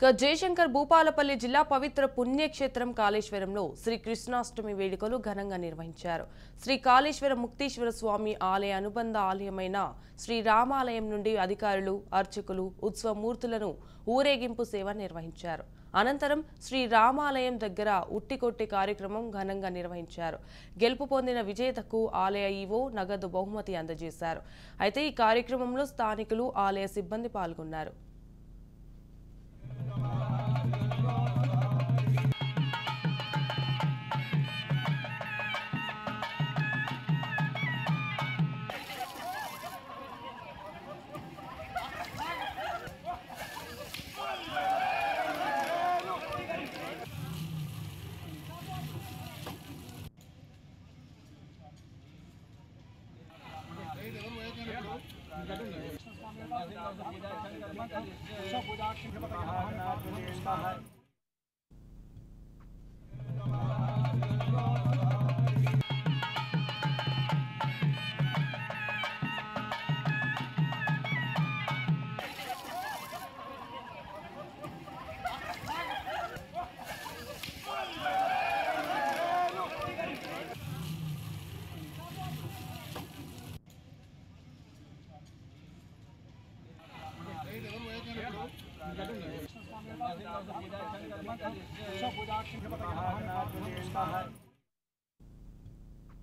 జయశంకర్ భూపాలపల్లి జిల్లా పవిత్ర పుణ్యక్షేత్రం కాళేశ్వరంలో శ్రీ కృష్ణాష్టమి వేడుకలు ఘనంగా నిర్వహించారు. శ్రీ కాళేశ్వర ముక్తీశ్వర స్వామి ఆలయ అనుబంధ ఆలయమైన శ్రీ రామాలయం నుండి అధికారులు, అర్చకులు ఉత్సవమూర్తులను ఊరేగింపు సేవ నిర్వహించారు. అనంతరం శ్రీ రామాలయం దగ్గర ఉట్టికొట్టి కార్యక్రమం ఘనంగా నిర్వహించారు. గెలుపు పొందిన విజేతకు ఆలయ ఈవో నగదు బహుమతి అందజేశారు. అయితే ఈ కార్యక్రమంలో స్థానికులు, ఆలయ సిబ్బంది పాల్గొన్నారు. पूजा